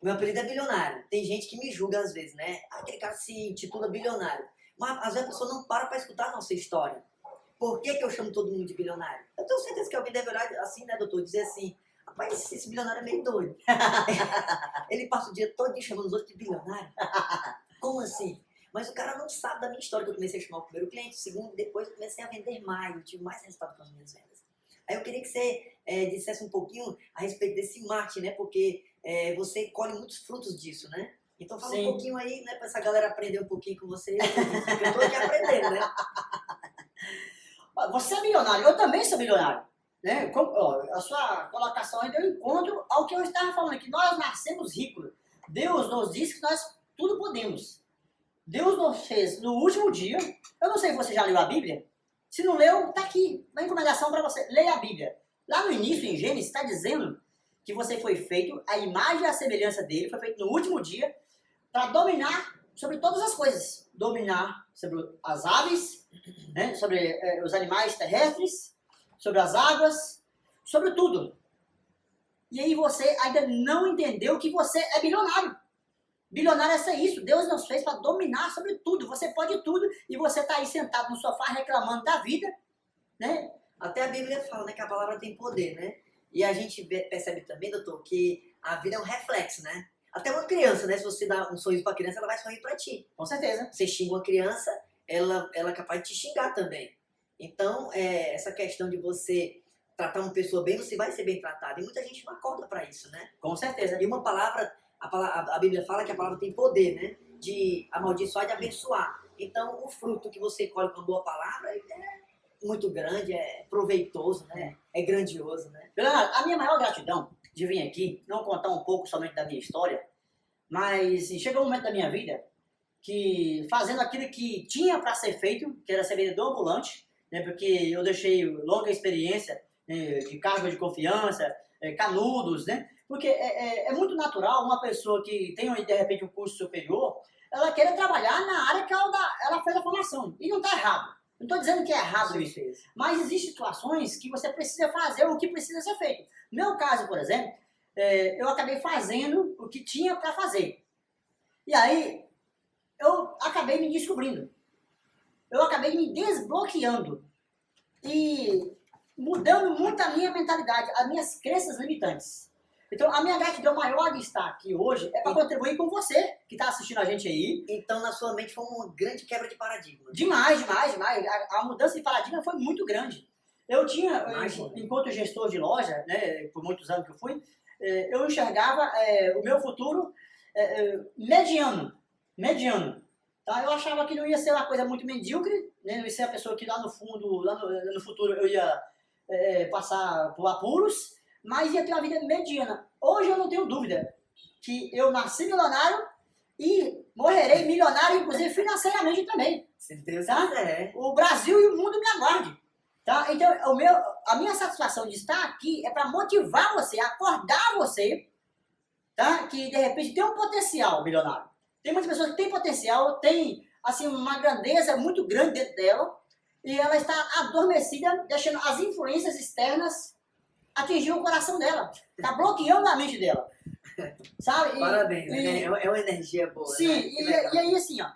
Meu apelido é bilionário. Tem gente que me julga às vezes, né? Aquele cara se intitula bilionário. Mas às vezes a pessoa não para escutar a nossa história. Por que eu chamo todo mundo de bilionário? Eu tenho certeza que alguém deve olhar assim, né, doutor? Dizer assim, rapaz, esse bilionário é meio doido. Ele passa o dia todo chamando os outros de bilionário. Como assim? Mas o cara não sabe da minha história, que eu comecei a chamar o primeiro cliente, o segundo, depois eu comecei a vender mais, eu tive mais resultado com as minhas vendas. Aí eu queria que você dissesse um pouquinho a respeito desse marketing, né? Porque você colhe muitos frutos disso, né? Então fala um pouquinho aí, né, para essa galera aprender um pouquinho com você, porque eu tô aqui aprendendo, né? Você é milionário, eu também sou milionário. Né? A sua colocação aí deu encontro ao que eu estava falando, que nós nascemos ricos. Deus nos disse que nós tudo podemos. Deus nos fez no último dia. Eu não sei se você já leu a Bíblia. Se não leu, tá aqui, uma encomendação para você. Leia a Bíblia. Lá no início, em Gênesis, está dizendo que você foi feito, a imagem e a semelhança dele, foi feito no último dia, para dominar sobre todas as coisas. Dominar sobre as aves, né? Sobre os animais terrestres, sobre as águas, sobre tudo. E aí você ainda não entendeu que você é bilionário. Bilionário é ser isso. Deus nos fez para dominar sobre tudo. Você pode tudo e você está aí sentado no sofá reclamando da vida, né? Até a Bíblia fala, né, que a palavra tem poder, né? E a gente percebe também, doutor, que a vida é um reflexo, né? Até uma criança, né? Se você dá um sorriso para a criança, ela vai sorrir para ti. Com certeza. Você xinga uma criança, ela é capaz de te xingar também. Então, essa questão de você tratar uma pessoa bem, você vai ser bem tratado. E muita gente não acorda para isso, né? Com certeza. E uma palavra, a Bíblia fala que a palavra tem poder, né? De amaldiçoar e de abençoar. Então, o fruto que você colhe com uma boa palavra é muito grande, é proveitoso, né? É grandioso, né? Leonardo, a minha maior gratidão de vir aqui, não contar um pouco somente da minha história, mas chegou um momento da minha vida que, fazendo aquilo que tinha para ser feito, que era ser vendedor ambulante, né, porque eu deixei longa experiência de cargo de confiança, canudos, né? Porque é muito natural uma pessoa que tem, de repente, um curso superior, ela querer trabalhar na área que ela fez a formação. E não está errado. Não estou dizendo que é errado isso. Mas existem situações que você precisa fazer o que precisa ser feito. No meu caso, por exemplo, eu acabei fazendo o que tinha para fazer. E aí, eu acabei me descobrindo. Eu acabei me desbloqueando. E mudando muito a minha mentalidade, as minhas crenças limitantes. Então, a minha gratidão maior de estar aqui hoje é para contribuir com você, que está assistindo a gente aí. Então, na sua mente, foi uma grande quebra de paradigma. Demais. A mudança de paradigma foi muito grande. Eu tinha, enquanto gestor de loja, né, por muitos anos que eu fui, eu enxergava o meu futuro mediano. Tá? Eu achava que não ia ser uma coisa muito medíocre, né, não ia ser a pessoa que lá no fundo, no futuro, eu ia passar por apuros, mas ia ter uma vida mediana. Hoje eu não tenho dúvida que eu nasci milionário e morrerei milionário, inclusive financeiramente também. Se Deus tá? quiser. O Brasil e o mundo me aguardem. Tá? Então, a minha satisfação de estar aqui é para motivar você, acordar você, tá? Que de repente tem um potencial milionário. Tem muitas pessoas que têm potencial, tem assim, uma grandeza muito grande dentro dela e ela está adormecida, deixando as influências externas atingir o coração dela. Está bloqueando a mente dela. Sabe? Parabéns, é uma energia boa. Sim, né? E aí assim, ó,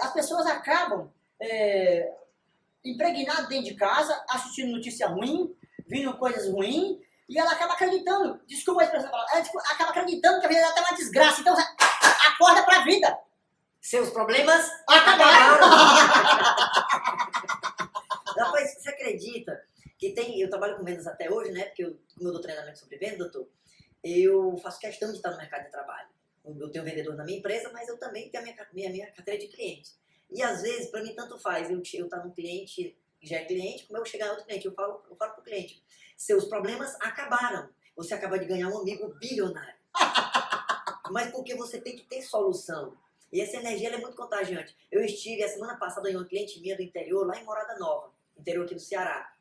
as pessoas acabam impregnadas dentro de casa, assistindo notícia ruim, vindo coisas ruins, e ela acaba acreditando. Desculpa a expressão, ela acaba acreditando que a vida dela tá uma desgraça. Então, acorda pra vida. Seus problemas acabaram. Rapaz, você acredita que eu trabalho com vendas até hoje, né? Porque como eu dou treinamento sobre venda, doutor, eu faço questão de estar no mercado de trabalho. Eu tenho um vendedor na minha empresa, mas eu também tenho a minha carteira de clientes. E às vezes, para mim, tanto faz eu estar num cliente que já é cliente, como eu chegar em outro cliente. Eu falo para o cliente, seus problemas acabaram. Você acaba de ganhar um amigo bilionário. Mas porque você tem que ter solução. E essa energia ela é muito contagiante. Eu estive a semana passada em uma cliente minha do interior, lá em Morada Nova, interior aqui do Ceará.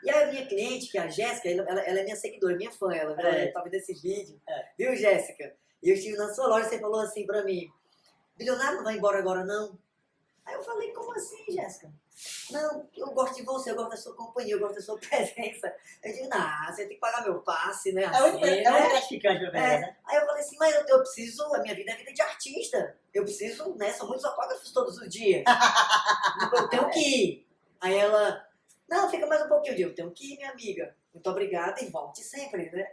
E aí a minha cliente, que é a Jéssica, ela é minha seguidora, minha fã, ela tá vendo esse vídeo. Viu, Jéssica? E eu estive na sua loja e você falou assim pra mim, bilionário não vai embora agora não? Aí eu falei, como assim, Jéssica? Não, eu gosto de você, eu gosto da sua companhia, eu gosto da sua presença. Eu digo, não, você tem que pagar meu passe, né? É muito, Assim, é muito né? gratificante, meu velho, né? Aí eu falei assim, mas eu preciso, a minha vida é vida de artista. Eu preciso, né? São muitos autógrafos todos os dias. Eu tenho que ir. Aí ela, não, fica mais um pouquinho. Eu digo, eu tenho que ir, minha amiga. Muito obrigada e volte sempre, né?